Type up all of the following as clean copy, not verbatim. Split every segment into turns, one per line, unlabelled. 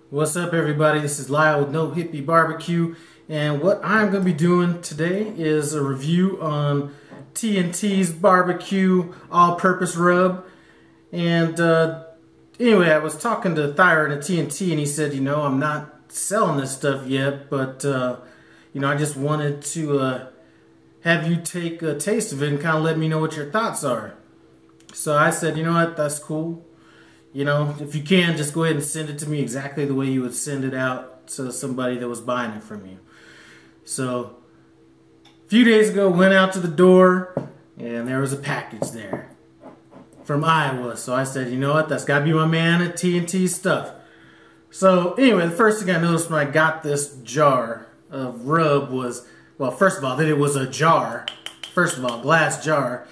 What's up, everybody? This is Lyle with No Hippie Barbecue, and what I'm going to be doing today is a review on T&T's barbecue all-purpose rub. And anyway, I was talking to Thyron at T&T, and he said, I'm not selling this stuff yet, but I just wanted to have you take a taste of it and kind of let me know what your thoughts are. So I said, you know what, that's cool. If you can, just go ahead and send it to me exactly the way you would send it out to somebody that was buying it from you. So, a few days ago, went out to the door, and there was a package there from Iowa. So I said, you know what, that's got to be my man at T&T stuff. So, anyway, the first thing I noticed when I got this jar of rub was, well, first of all, that it was a jar. First of all, glass jar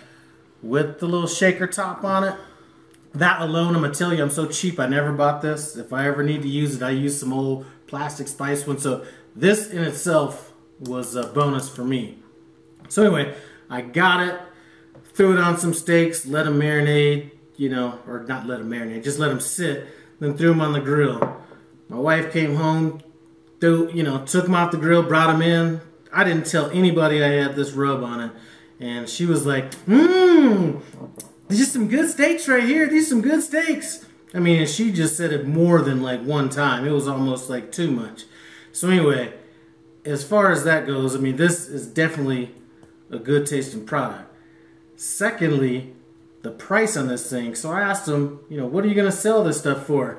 with the little shaker top on it. That alone, I'm going to tell you, I'm so cheap, I never bought this. If I ever need to use it, I use some old plastic spice one. So this in itself was a bonus for me. So anyway, I got it, threw it on some steaks, let them marinate, or not let them marinate, just let them sit, then threw them on the grill. My wife came home, took them off the grill, brought them in. I didn't tell anybody I had this rub on it. And she was like, these are some good steaks right here. These are some good steaks. I mean, and she just said it more than like one time. It was almost like too much. So anyway, as far as that goes, I mean, this is definitely a good tasting product. Secondly, the price on this thing. So I asked him, what are you going to sell this stuff for?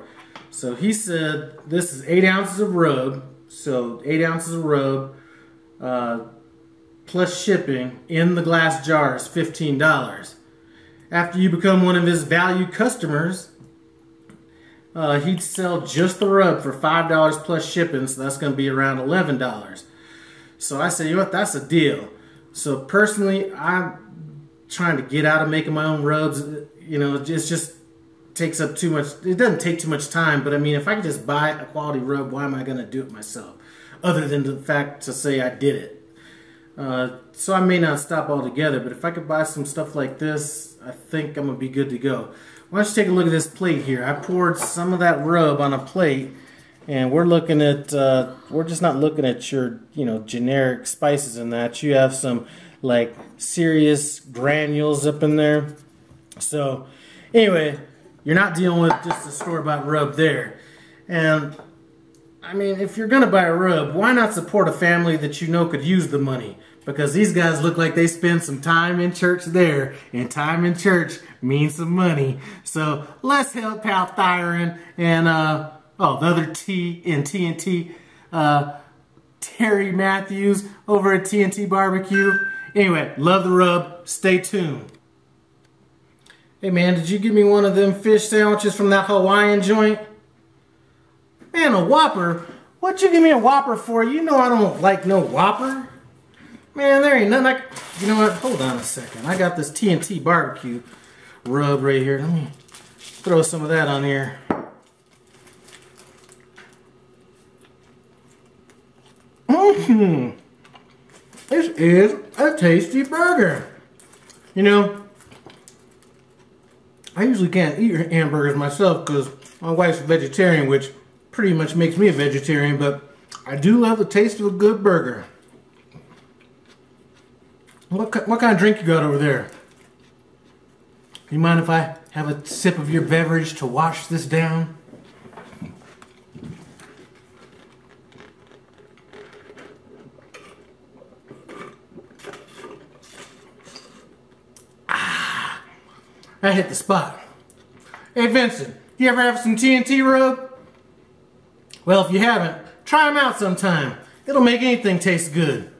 So he said, this is 8 ounces of rub. So 8 ounces of rub plus shipping in the glass jar is $15. After you become one of his valued customers, he'd sell just the rub for $5 plus shipping, so that's going to be around $11. So I said, that's a deal. So personally, I'm trying to get out of making my own rubs. It just takes up too much. It doesn't take too much time, but I mean, if I could just buy a quality rub, why am I going to do it myself? Other than the fact to say I did it. So I may not stop altogether, but if I could buy some stuff like this, I think I'm going to be good to go. Why don't you take a look at this plate here. I poured some of that rub on a plate, and we're looking at, we're just not looking at your, generic spices and that. You have some, like, serious granules up in there. So, anyway, you're not dealing with just a store-bought rub there. And, I mean, if you're going to buy a rub, why not support a family that could use the money? Because these guys look like they spend some time in church there, and time in church means some money. So let's help out Thyron and the other T in T&T, Terry Matthews over at T&T Barbecue. Anyway, love the rub. Stay tuned. Hey man, did you give me one of them fish sandwiches from that Hawaiian joint? Man, a Whopper? What'd you give me a Whopper for? I don't like no Whopper. Man, there ain't nothing you know what? Hold on a second. I got this T&T barbecue rub right here. Let me throw some of that on here. This is a tasty burger. I usually can't eat hamburgers myself because my wife's a vegetarian, which pretty much makes me a vegetarian, but I do love the taste of a good burger. What kind of drink you got over there? You mind if I have a sip of your beverage to wash this down? Ah, I hit the spot. Hey Vincent, you ever have some T&T rub? Well, if you haven't, try them out sometime. It'll make anything taste good.